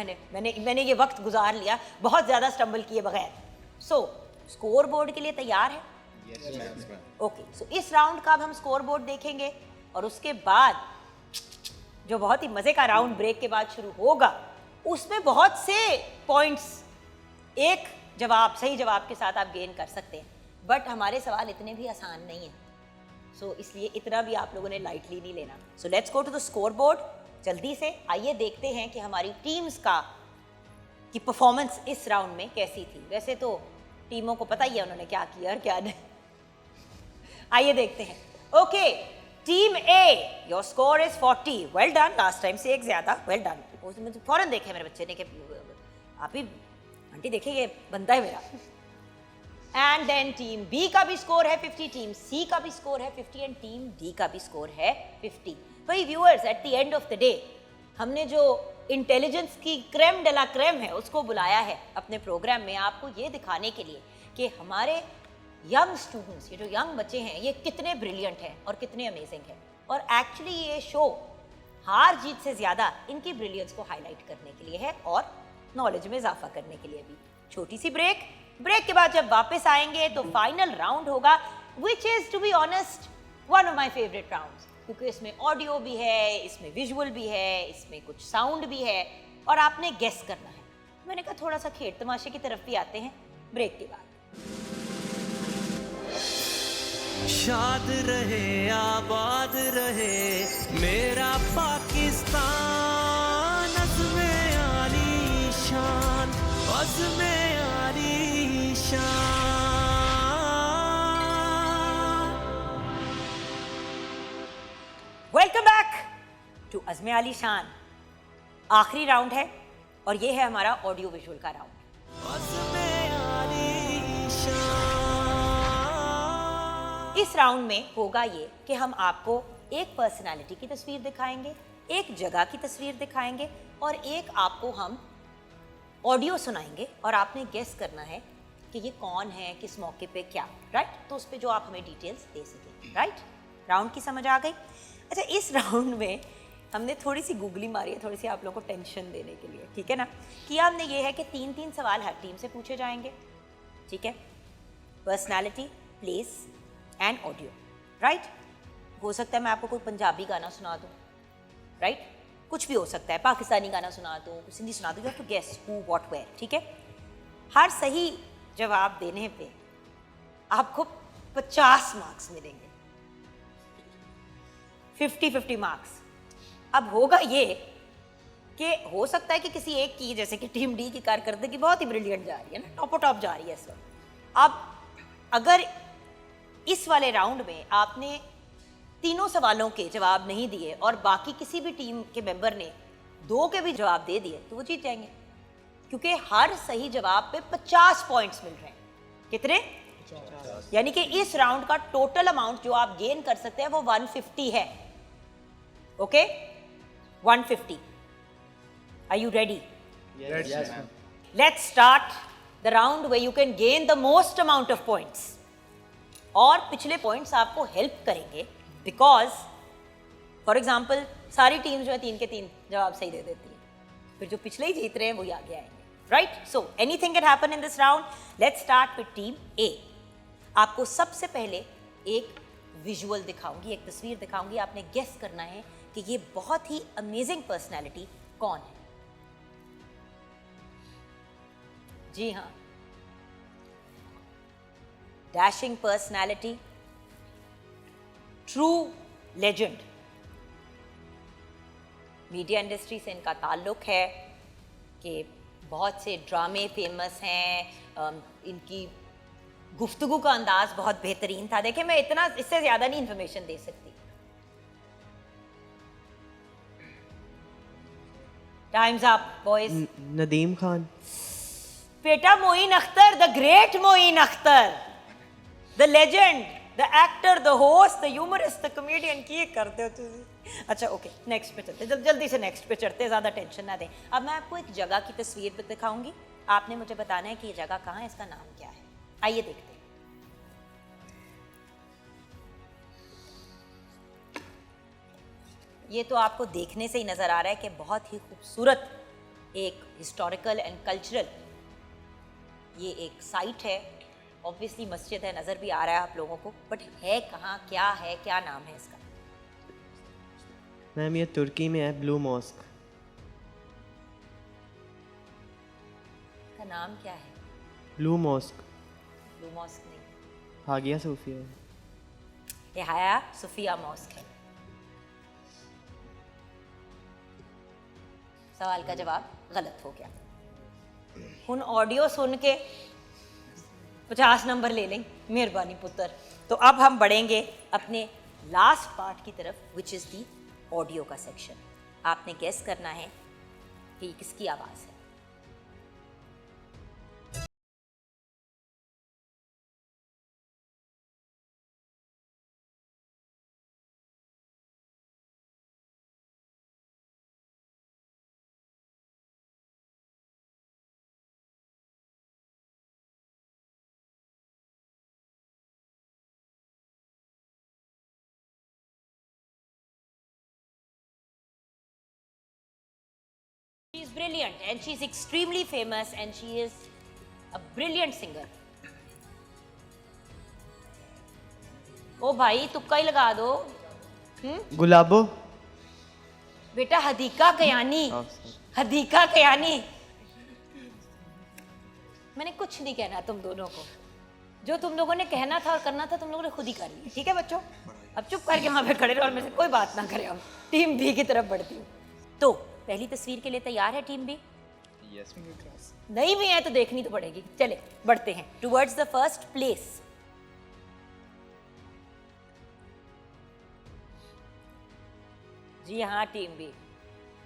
मैंने ये वक्त गुजार लिया बहुत ज्यादा स्टम्बल किए बगैर। सो स्कोर बोर्ड के लिए तैयार है? ओके, सो इस राउंड का अब हम स्कोर बोर्ड देखेंगे और उसके बाद जो बहुत ही मजे का राउंड ब्रेक के बाद शुरू होगा उसमें बहुत से पॉइंट्स एक जवाब, सही जवाब के साथ आप गेन कर सकते हैं, बट हमारे सवाल इतने भी आसान नहीं हैं, सो इसलिए इतना भी आप लोगों ने लाइटली नहीं लेना। So let's go to the scoreboard. जल्दी से आइए देखते हैं कि हमारी टीम्स की परफॉर्मेंस इस राउंड में कैसी थी। वैसे तो टीमों को पता ही है उन्होंने क्या किया और क्या नहीं। आइए देखते हैं। Okay, team A, your score is 40, well done. Last time से एक ज्यादा, वेल डन। मुझे फौरन देखे मेरे बच्चे ने कि आप ही आंटी देखिए ये बनता है मेरा। एंड देन टीम बी का भी स्कोर है 50, टीम सी का भी स्कोर है 50 एंड टीम डी का भी स्कोर है 50। भाई viewers, eight the end of the day हमने जो इंटेलिजेंस की क्रेम डे ला क्रेम है उसको बुलाया है अपने प्रोग्राम में, आपको ये दिखाने के लिए कि हमारे यंग स्टूडेंट्स, ये जो यंग बच्चे हैं, ये कितने ब्रिलियंट हैं और कितने अमेजिंग हैं। और एक्चुअली ये शो हार जीत से ज़्यादा इनकी ब्रिलियंस को हाईलाइट करने के लिए है और नॉलेज में इजाफा करने के लिए भी। छोटी सी ब्रेक के बाद जब वापस आएंगे तो फाइनल राउंड होगा, which is to be honest one of my favourite rounds, क्योंकि इसमें ऑडियो भी है, इसमें विजुअल भी है, इसमें कुछ साउंड भी है और आपने गेस करना है। मैंने कहा थोड़ा सा खेल तमाशे की तरफ भी आते हैं ब्रेक के बाद। शाद रहे आबाद रहे मेरा पाकिस्तान, अज़्मे आली शान, अज़्मे आली शान। वेलकम बैक टू अज़्मे आली शान। आखिरी राउंड है और ये है हमारा ऑडियो विजुअल का राउंड। अज़्मे आली शान। इस राउंड में होगा ये कि हम आपको एक पर्सनालिटी की तस्वीर दिखाएंगे, एक जगह की तस्वीर दिखाएंगे और एक आपको हम ऑडियो सुनाएंगे और आपने गेस करना है कि ये कौन है, किस मौके पे क्या, राइट? तो उस पर जो आप हमें डिटेल्स दे सकें, राइट? राउंड की समझ आ गई? अच्छा, इस राउंड में हमने थोड़ी सी गूगली मारी है, थोड़ी सी आप लोगों को टेंशन देने के लिए, ठीक है ना? किया हमने ये है कि 3-3 सवाल हर टीम से पूछे जाएंगे, ठीक है? Personality, place and audio, right? हो सकता है मैं आपको कोई पंजाबी गाना सुना दूँ, राइट? कुछ भी हो सकता है, पाकिस्तानी गाना सुना दूँ, कुछ हिंदी सुना दूँ, you have to guess who what where, ठीक है? हर सही जवाब देने पे आपको 50 मार्क्स मिलेंगे, 50-50 मार्क्स। अब होगा ये कि हो सकता है कि किसी एक की, जैसे कि टीम डी की कारकर्दगी बहुत ही ब्रिलियंट जा रही है ना, टॉप टॉप जा रही है इस वक्त। अब अगर इस वाले राउंड में आपने तीनों सवालों के जवाब नहीं दिए और बाकी किसी भी टीम के मेंबर ने 2 के भी जवाब दे दिए तो वो जीत जाएंगे, क्योंकि हर सही जवाब पे 50 पॉइंट्स मिल रहे हैं। कितने? 50। यानी कि इस राउंड का टोटल अमाउंट जो आप गेन कर सकते हैं वो 150 है। Okay, 150। Are you ready? Yes. Let's start the round way you can gain the most amount of points. और पिछले पॉइंट्स आपको हेल्प करेंगे बिकॉज फॉर एग्जाम्पल सारी टीम जो है 3 के 3 जवाब सही दे देती है, फिर जो पिछले ही जीत रहे हैं वही आगे आएंगे, right? So anything can happen in this round. Let's start with team A. आपको सबसे पहले एक विजुअल दिखाऊंगी, एक तस्वीर दिखाऊंगी, आपने गेस करना है कि ये बहुत ही अमेजिंग पर्सनैलिटी कौन है। जी हाँ, dashing personality, true legend. Media industry से इनका ताल्लुक है कि बहुत से ड्रामे फेमस हैं, इनकी गुफ्तगू का अंदाज बहुत बेहतरीन था। देखिए मैं इतना, इससे ज़्यादा नहीं इंफॉर्मेशन दे सकती। Time's up boys. Nadeem Khan. बेटा Moin Akhtar, the great Moin Akhtar, the legend, the actor, the host, the humorist, the comedian. की करते हो तुम? अच्छा ओके, नेक्स्ट पे चलते, जल्दी से नेक्स्ट पे चढ़ते, ज़्यादा टेंशन ना दें। अब मैं आपको एक जगह की तस्वीर पे दिखाऊंगी आपने मुझे बताना है कि ये जगह कहाँ है, इसका नाम क्या है। आइए देखते हैं। ये तो आपको देखने से ही नज़र आ रहा है कि बहुत ही खूबसूरत एक हिस्टोरिकल एंड कल्चरल ये एक साइट है। ऑब्वियसली मस्जिद है, नज़र भी आ रहा है आप लोगों को, बट है कहाँ, क्या है, क्या नाम है इसका? मैम ये तुर्की में है, ब्लू मॉस्क। का नाम क्या है? Blue mask. ब्लू मॉस्क नहीं, हागिया सूफिया। ये हाया सुफिया मॉस्क है। सवाल का जवाब गलत हो गया। उन ऑडियो सुन के 50 नंबर ले लें, मेहरबानी पुत्र। तो अब हम बढ़ेंगे अपने लास्ट पार्ट की तरफ, विच इज़ दी ऑडियो का सेक्शन। आपने गेस करना है कि किसकी आवाज़ है। She is brilliant and she is extremely famous and she is a brilliant singer. ओ भाई तुक्का ही लगा दो। गुलाबो। बेटा हदीका कयानी, हदीका कयानी। मैंने कुछ नहीं कहना तुम दोनों को, जो तुम लोगों ने कहना था और करना था तुम लोगों ने खुद ही कर लिया। ठीक है बच्चों, अब चुप करके वहां पे खड़े रहो और मेरे से कोई बात ना करे। अब टीम बी की तरफ बढ़ती हूँ। तो पहली तस्वीर के लिए तैयार है टीम बी? यस। नहीं भी है तो देखनी तो पड़ेगी। चले बढ़ते हैं टुवर्ड्स द फर्स्ट प्लेस। जी हाँ टीम बी,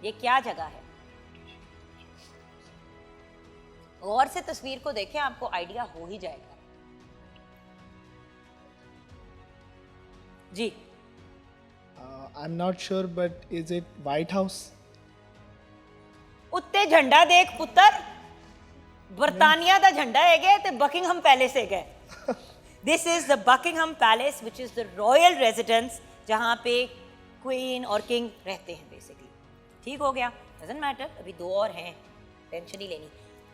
ये क्या जगह है? गौर से तस्वीर को देखें, आपको आइडिया हो ही जाएगा। जी I am not sure but is it White House? उत्ते झंडा देख पुत्र, बरतानिया का झंडा है गए ते बकिंगहम पैलेस है गए। This is the Buckingham palace which is the royal residence, जहाँ पे क्वीन और किंग रहते हैं बेसिकली। ठीक हो गया, डजंट मैटर, अभी दो और हैं, टेंशन नहीं लेनी।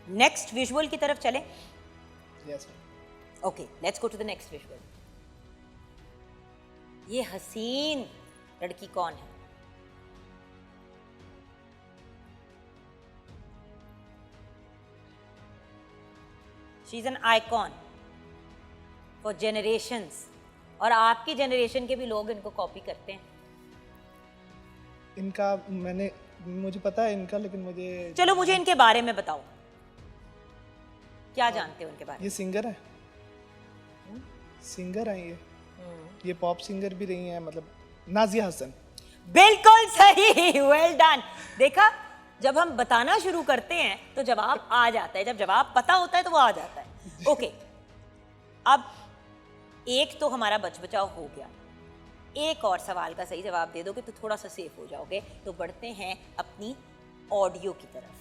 नेक्स्ट विजुअल की तरफ चलें। Yes. Okay, let's go to the next visual. ये हसीन लड़की कौन है? She is an icon for generations, और आपकी जनरेशन के भी लोग इनको कॉपी करते हैं। इनका मुझे पता है इनका, लेकिन मुझे चलो मुझे इनके बारे में बताओ, क्या जानते हो इनके बारे में? ये सिंगर है, सिंगर है ये पॉप सिंगर भी रही हैं, मतलब नाजिया हसन। बिल्कुल सही, वेल डन। देखा, जब हम बताना शुरू करते हैं तो जवाब आ जाता है, जब जवाब पता होता है तो वो आ जाता है। ओके, अब एक तो हमारा बच बचाव हो गया, एक और सवाल का सही जवाब दे दोगे तो थोड़ा सा सेफ हो जाओगे। तो बढ़ते हैं अपनी ऑडियो की तरफ।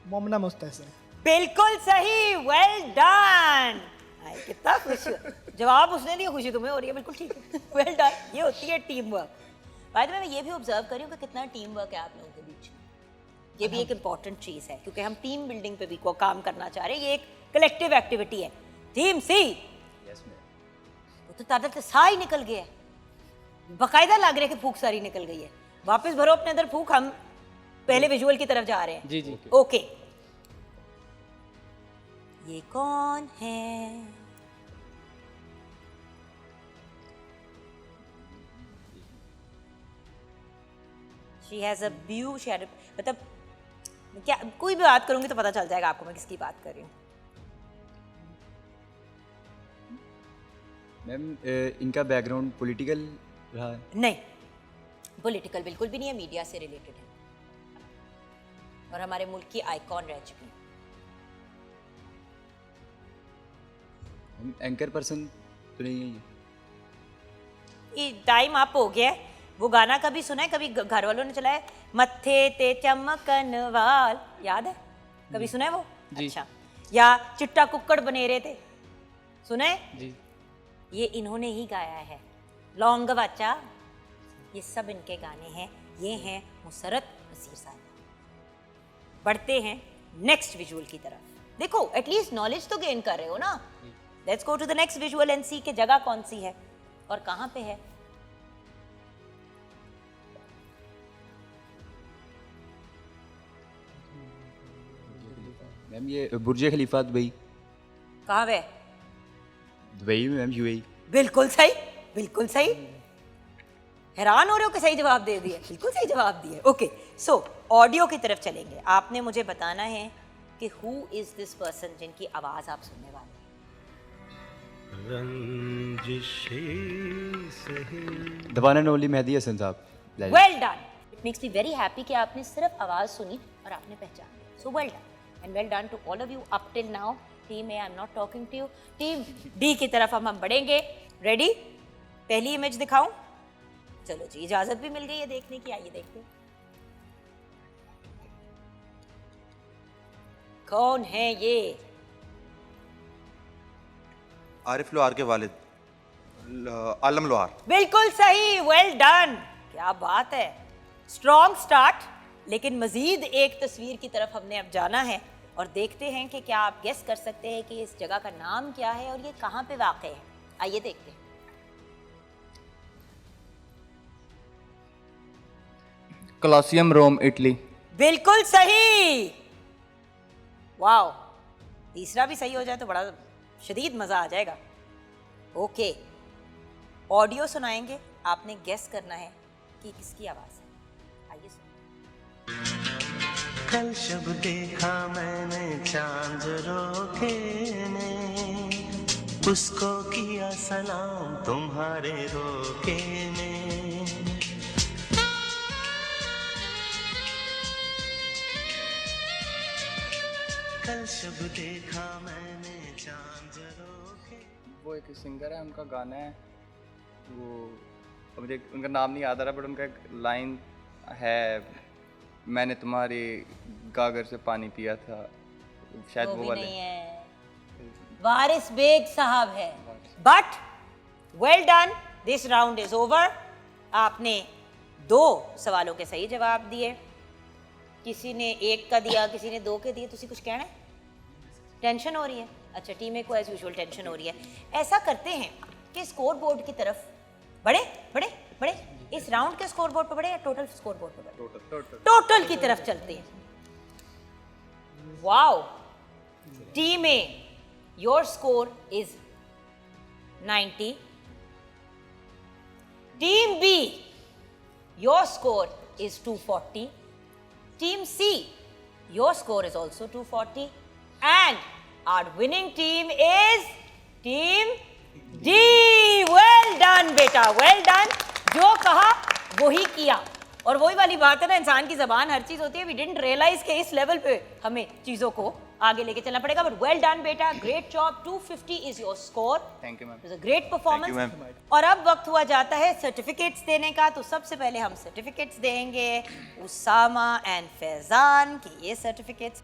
मोमना मुस्तहसन। बिल्कुल सही, वेल डन। कितना खुश हो। जवाब उसने दिया, खुशी तुम्हें हो रही है, बिल्कुल ठीक है, वेल डन। ये होती है टीम वर्क। बाद में मैं ये भी ऑब्जर्व करी हूँ कि कितना टीम वर्क है आप लोगों के बीच में। ये भी एक इम्पॉर्टेंट चीज़ है, क्योंकि हम टीम बिल्डिंग पे भी को काम करना चाह रहे हैं। ये एक कलेक्टिव एक्टिविटी है। टीम सी, वो तो तादा से सा ही निकल गया है, बाकायदा लग रहा है कि फूक सारी निकल गई है। वापस भरो अपने अंदर फूक, हम पहले विजुअल की तरफ जा रहे हैं। जी जी। ओके, ये कौन है? शी हैज़ अ व्यू, मतलब क्या, कोई भी बात करूँगी तो पता चल जाएगा आपको मैं किसकी बात कर रही हूँ। मैम इनका बैकग्राउंड पॉलिटिकल रहा है? नहीं, पॉलिटिकल बिल्कुल भी नहीं है, मीडिया से रिलेटेड है और हमारे मुल्क की आइकॉन रह चुकी है। एंकर पर्सन तो नहीं है ये टाइम अप हो गया है। वो गाना कभी सुना है, कभी घर वालों ने चलाया, मत्थे ते चमकन वाल, याद है? कभी सुना है वो? जी। अच्छा, या चिट्टा कुक्कड़ बनेरे थे, सुना है? जी। ये इन्होंने ही गाया है। लौंग बच्चा, ये सब इनके गाने हैं। ये हैं मुसरत नसीर साहब। बढ़ते हैं नेक्स्ट विजुअल की तरफ। देखो एटलीस्ट नॉलेज तो गेन कर रहे हो ना। Let's go to the next visual and see कि जगह कौन सी है और कहाँ पे है। मैम ये बुर्ज खलीफा दुबई। कहाँ पे? दुबई में मैम, यूएई। बिल्कुल सही, बिल्कुल सही। हैरान हो रहे हो कि सही जवाब दे दिए? बिल्कुल सही जवाब दिए। ओके, सो ऑडियो की तरफ चलेंगे। आपने मुझे बताना है कि हु इज दिस पर्सन जिनकी आवाज आप सुनने वाले हैं। The one and only Mehdi Hasan साहब। Well done. It makes me very happy कि आपने सिर्फ आवाज सुनी और आपने पहचान लिया। So well done and well done to all of you up till now. Team A, I am not talking to you. Team D की तरफ हम बढ़ेंगे। रेडी? पहली इमेज दिखाऊं? चलो जी, इजाजत भी मिल गई है देखने की। आइए देखते हैं कौन है ये। आरिफ लोहार के वालिद आलम लोहार। बिल्कुल सही, वेल डन, क्या बात है। स्ट्रॉन्ग स्टार्ट, लेकिन मजीद एक तस्वीर की तरफ हमने अब जाना है और देखते हैं कि क्या आप गेस कर सकते हैं कि इस जगह का नाम क्या है और ये कहाँ पे वाक़ है। आइए देखते हैं। कोलोसियम, रोम, इटली। बिल्कुल सही, वाओ। तीसरा भी सही हो जाए तो बड़ा शदीद मज़ा आ जाएगा। ओके, ऑडियो सुनाएंगे, आपने गेस करना है कि किसकी आवाज़ है। आइए सुनो। कल शब देखा मैंने चांद रोके ने, उसको किया सलाम तुम्हारे रोके ने। कल शब देखा मैंने चांद रोके। वो एक सिंगर है, उनका गाना है वो, मुझे उनका नाम नहीं याद आ रहा, बट उनका एक लाइन है, मैंने तुम्हारी गागर से पानी पिया था, शायद वो वाले। नहीं है, वारिस बेग साहब है। But well done, this round is over. आपने 2 सवालों के सही जवाब दिए। किसी ने 1 का दिया, किसी ने 2 के दिए। तुसी कुछ कहना है? टेंशन हो रही है? अच्छा, टीम ए को एज यूजुअल टेंशन हो रही है। ऐसा करते हैं कि स्कोर बोर्ड की तरफ बढ़े बढ़े बढ़े। इस राउंड के स्कोर बोर्ड पर बढ़े या टोटल स्कोर बोर्ड पर बढ़े? टोटल की तरफ चलते हैं। Wow, team A, your score is 90। Team B, your score is 240। Team C, your score is also 240, and our winning team is Team D. Well done, बेटा, well done. जो कहा वही किया। और वही वाली बात है ना, इंसान की ज़बान हर चीज़ होती है। We didn't realize कि इस लेवल पे हमें चीज़ों को आगे लेके चलना पड़ेगा। बट वेल डन बेटा, great job. 250 is your score. Thank you ma'am. It was a great performance. Thank you, ma'am. और अब वक्त हुआ जाता है सर्टिफिकेट्स देने का। तो सबसे पहले हम सर्टिफिकेट्स देंगे उसामा एंड फैजान की ये certificates.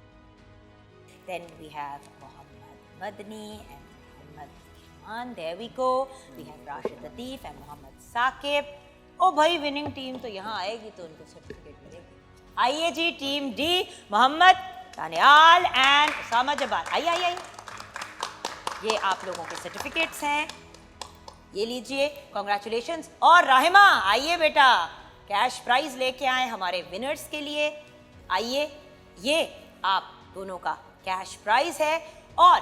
Then we have Mohammad Madani and Mohammad Rahman. There we go. We have Rashid Latif and Mohammad Saqib. ओ भाई, विनिंग टीम तो यहाँ आएगी तो उनको सर्टिफिकेट मिलेगी। आइए जी, team D, Mohammad Daniyal and Usama Jabbar, आइए आइए आइए। ये आप लोगों के सर्टिफिकेट्स हैं, ये लीजिए, कॉन्ग्रेचुलेशंस। और राहिमा, आइए बेटा, कैश प्राइज लेके आए हमारे विनर्स के लिए। आइए, ये आप दोनों का कैश प्राइज है और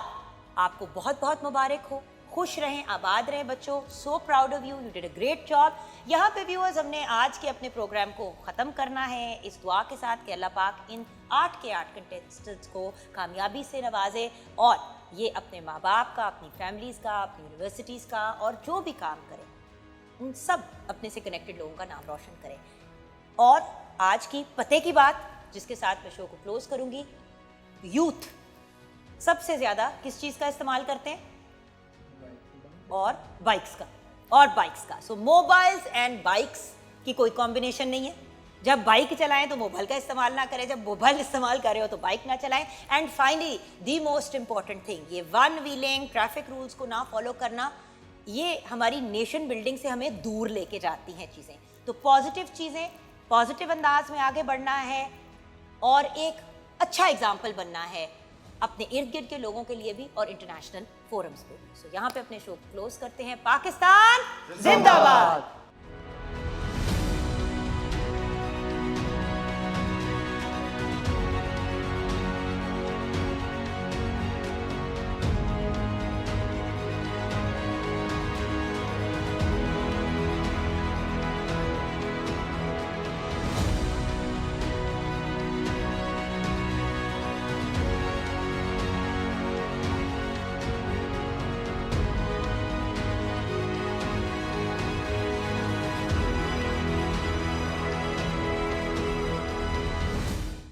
आपको बहुत बहुत मुबारक हो। खुश रहें, आबाद रहें बच्चों। So proud of you, you did a great job. यहाँ पे व्यूअर्स हमने आज के अपने प्रोग्राम को ख़त्म करना है इस दुआ के साथ कि अल्लाह पाक इन 8 के 8 कंटेस्टेंट्स को कामयाबी से नवाजे और ये अपने माँ बाप का, अपनी फैमिलीज़ का, अपनी यूनिवर्सिटीज़ का और जो भी काम करें उन सब अपने से कनेक्टेड लोगों का नाम रोशन करें। और आज की पते की बात जिसके साथ मैं शो को क्लोज करूँगी, यूथ सबसे ज़्यादा किस चीज़ का इस्तेमाल करते हैं? और बाइक्स का। सो मोबाइल्स एंड बाइक्स की कोई कॉम्बिनेशन नहीं है। जब बाइक चलाएं तो मोबाइल का इस्तेमाल ना करें, जब मोबाइल इस्तेमाल कर रहे हो तो बाइक ना चलाएं। And finally the most important thing, ये वन व्हीलिंग, ट्रैफिक रूल्स को ना फॉलो करना, ये हमारी नेशन बिल्डिंग से हमें दूर लेके जाती हैं चीज़ें। तो पॉजिटिव चीज़ें, पॉजिटिव अंदाज में आगे बढ़ना है और एक अच्छा एग्जाम्पल बनना है अपने इर्द गिर्द के लोगों के लिए भी और इंटरनेशनल फोरम्स पे भी। सो यहाँ पे अपने शो क्लोज करते हैं। पाकिस्तान जिंदाबाद।